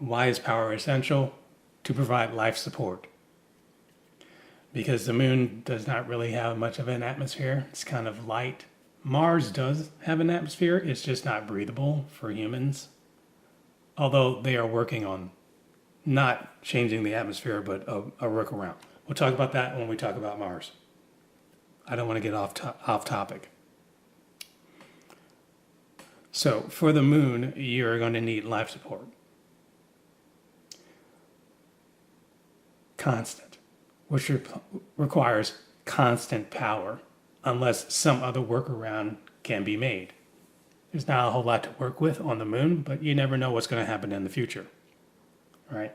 Why is power essential? To provide life support. Because the moon does not really have much of an atmosphere. It's kind of light. Mars does have an atmosphere. It's just not breathable for humans. Although they are working on not changing the atmosphere, but a workaround. We'll talk about that when we talk about Mars. I don't want to get off topic. So for the moon, you're going to need life support. Constant, which requires constant power, unless some other workaround can be made. There's not a whole lot to work with on the moon, but you never know what's going to happen in the future, right?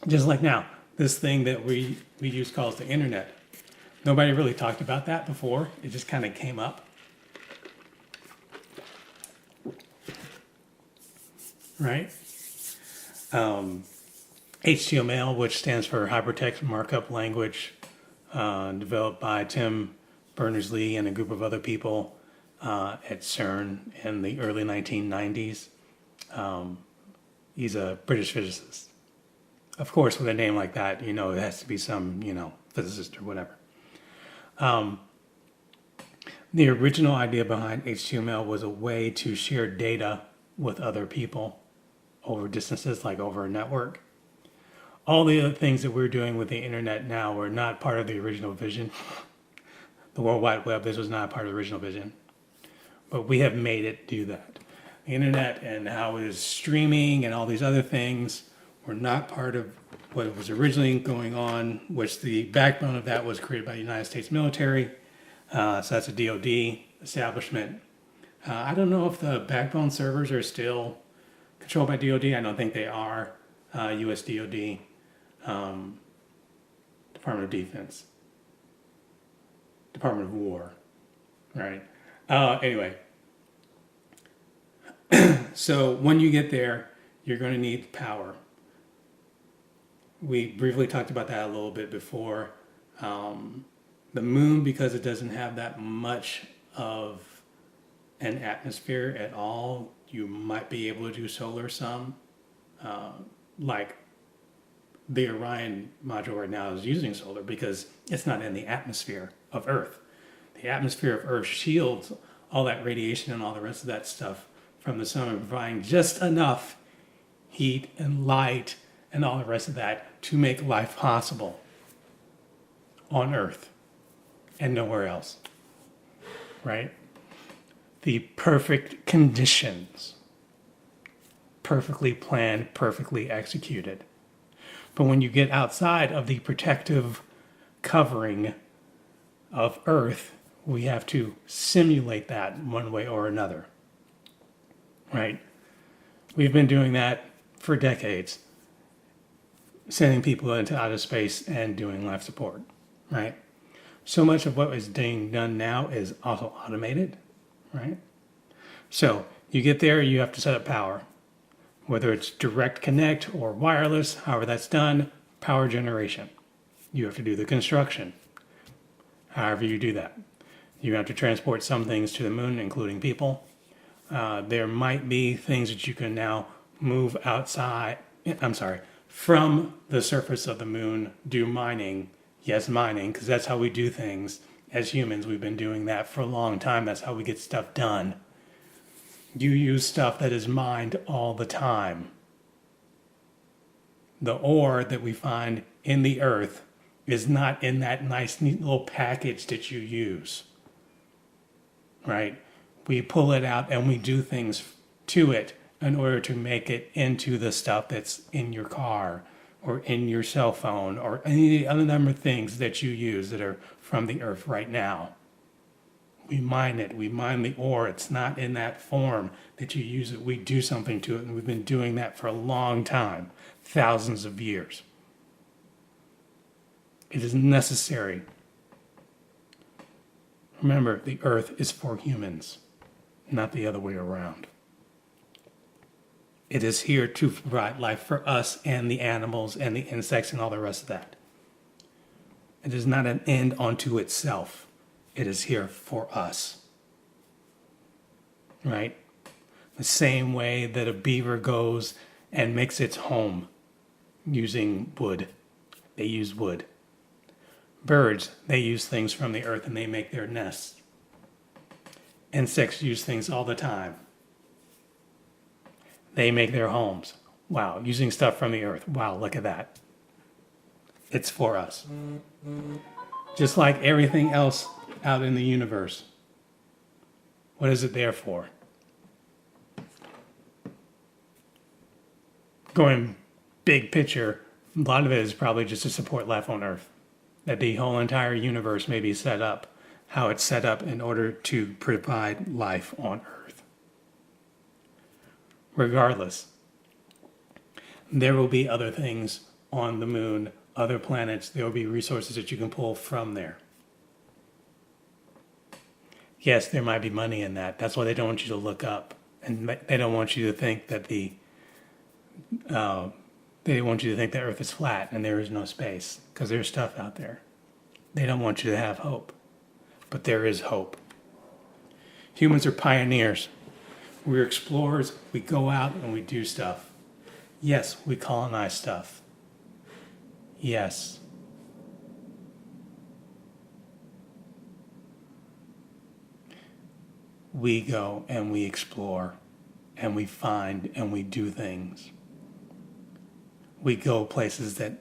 Just like now, this thing that we use calls the internet. Nobody really talked about that before. It just kind of came up. Right? HTML, which stands for Hypertext Markup Language, developed by Tim Berners-Lee and a group of other people at CERN in the early 1990s. He's a British physicist. Of course, with a name like that, it has to be some, physicist or whatever. The original idea behind HTML was a way to share data with other people over distances, like over a network. All the other things that we're doing with the internet now were not part of the original vision. The World Wide Web, this was not part of the original vision. But we have made it do that. The internet and how it is streaming and all these other things were not part of what was originally going on, which the backbone of that was created by the United States military. So that's a DoD establishment. I don't know if the backbone servers are still controlled by DoD. I don't think they are. US DoD, Department of Defense, Department of War, right? Anyway, so when you get there, you're going to need power. We briefly talked about that a little bit before. The moon, because it doesn't have that much of an atmosphere at all, you might be able to do solar some. Like the Orion module right now is using solar because it's not in the atmosphere of Earth. The atmosphere of Earth shields all that radiation and all the rest of that stuff from the sun, providing just enough heat and light and all the rest of that to make life possible on Earth and nowhere else, right? The perfect conditions, perfectly planned, perfectly executed. But when you get outside of the protective covering of Earth, we have to simulate that one way or another, right? We've been doing that for decades, sending people into outer space and doing life support, right? So much of what is being done now is also automated, right? So you get there, you have to set up power. Whether it's direct connect or wireless, however that's done, power generation. You have to do the construction, however you do that. You have to transport some things to the moon, including people. There might be things that you can now move from the surface of the moon, do mining. Yes, mining, because that's how we do things as humans. We've been doing that for a long time. That's how we get stuff done. You use stuff that is mined all the time. The ore that we find in the earth is not in that nice, neat little package that you use, right? We pull it out and we do things to it in order to make it into the stuff that's in your car or in your cell phone or any other number of things that you use that are from the earth right now. We mine it. We mine the ore. It's not in that form that you use it. We do something to it, and we've been doing that for a long time, thousands of years. It is necessary. Remember, the earth is for humans, not the other way around. It is here to provide life for us and the animals and the insects and all the rest of that. It is not an end unto itself. It is here for us, right? the same way that a beaver goes and makes its home using wood. They use wood. Birds, they use things from the earth and they make their nests. Insects use things all the time. They make their homes. Wow, using stuff from the earth. Wow, look at that. It's for us. Just like everything else out in the universe. What is it there for? Going big picture, a lot of it is probably just to support life on Earth. That the whole entire universe may be set up, how it's set up in order to provide life on Earth. Regardless, there will be other things on the moon, other planets. There will be resources that you can pull from there. Yes, there might be money in that. That's why they don't want you to look up. And they don't want you to think that they want you to think that Earth is flat and there is no space, because there's stuff out there. They don't want you to have hope. But there is hope. Humans are pioneers. We're explorers. We go out and we do stuff. Yes, we colonize stuff. Yes. We go and we explore and we find and we do things. We go places that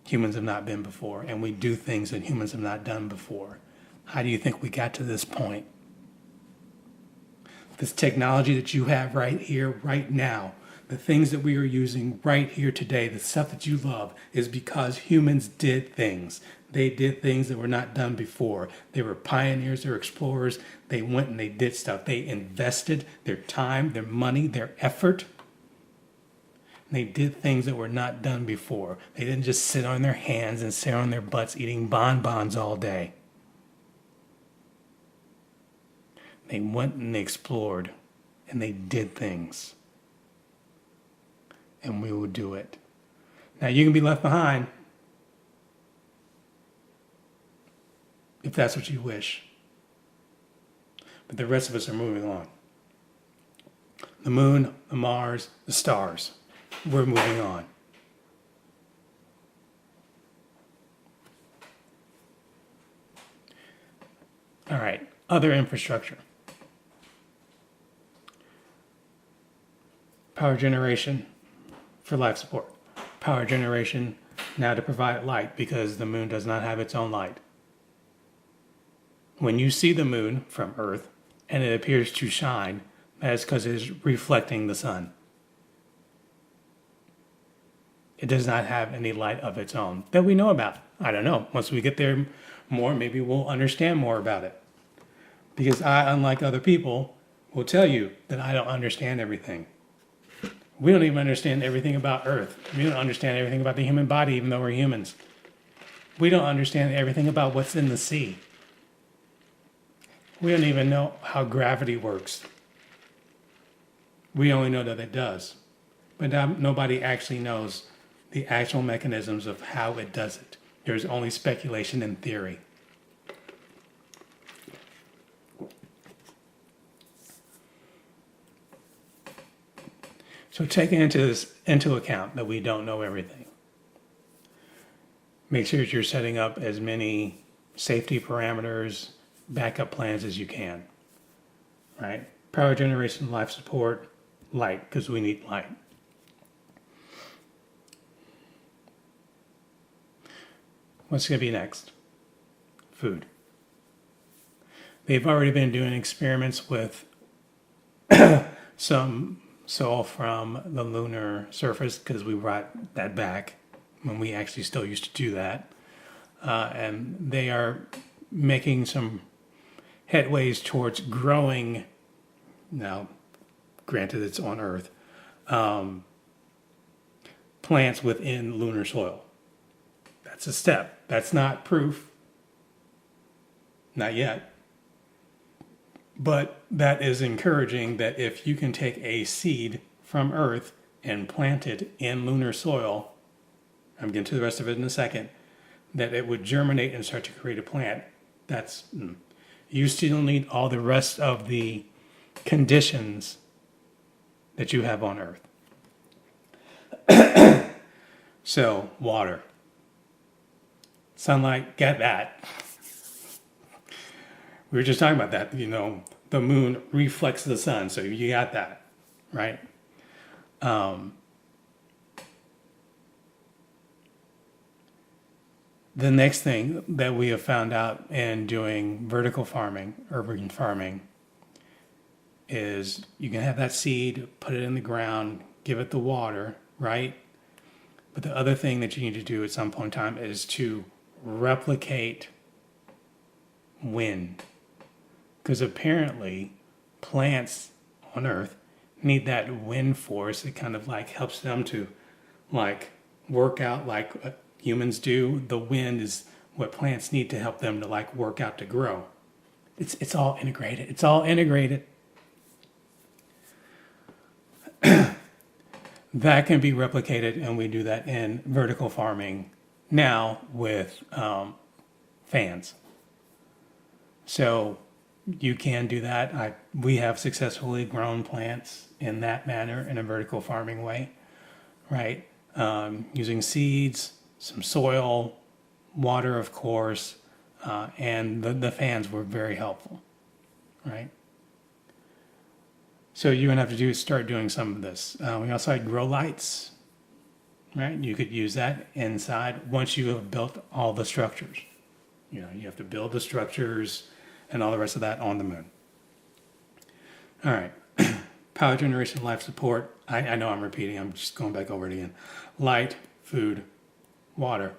humans have not been before, and we do things that humans have not done before. How do you think we got to this point? This technology that you have right here, right now, the things that we are using right here today, the stuff that you love, is because humans did things. They did things that were not done before. They were pioneers, they were explorers. They went and they did stuff. They invested their time, their money, their effort. They did things that were not done before. They didn't just sit on their hands and sit on their butts eating bonbons all day. They went and they explored and they did things. And we will do it. Now you can be left behind if that's what you wish. But the rest of us are moving on. The moon, the Mars, the stars. We're moving on. All right, other infrastructure. Power generation for life support. Power generation now to provide light because the moon does not have its own light. When you see the moon from Earth and it appears to shine, that is because it is reflecting the sun. It does not have any light of its own that we know about. I don't know. Once we get there more, maybe we'll understand more about it. Because I, unlike other people, will tell you that I don't understand everything. We don't even understand everything about Earth. We don't understand everything about the human body, even though we're humans. We don't understand everything about what's in the sea. We don't even know how gravity works. We only know that it does. But nobody actually knows the actual mechanisms of how it does it. There's only speculation and theory. So taking into account that we don't know everything, make sure that you're setting up as many safety parameters, backup plans as you can. Right? Power generation, life support, light, because we need light. What's going to be next? Food. They've already been doing experiments with some soil from the lunar surface, because we brought that back when we actually still used to do that. And they are making some headways towards growing, now granted it's on Earth, plants within lunar soil. That's a step. That's not proof. Not yet. But that is encouraging that if you can take a seed from Earth and plant it in lunar soil, I'm getting to the rest of it in a second, that it would germinate and start to create a plant. You still need all the rest of the conditions that you have on Earth. So, water. Sunlight, get that. We were just talking about that, the moon reflects the sun, so you got that, right? The next thing that we have found out in doing vertical farming, urban farming, is you can have that seed, put it in the ground, give it the water, right? But the other thing that you need to do at some point in time is to replicate wind. Because apparently plants on Earth need that wind force. It kind of like helps them to like work out like humans do. The wind is what plants need to help them to like work out to grow. It's all integrated. It's all integrated. That can be replicated, and we do that in vertical farming now with fans. So you can do that. We have successfully grown plants in that manner in a vertical farming way, right? Using seeds, some soil, water, of course, and the fans were very helpful, right? So you're gonna have to start doing some of this. We also had grow lights, right? You could use that inside once you have built all the structures. You have to build the structures and all the rest of that on the moon. All right, power generation, life support. I know I'm repeating, I'm just going back over it again. Light, food, water,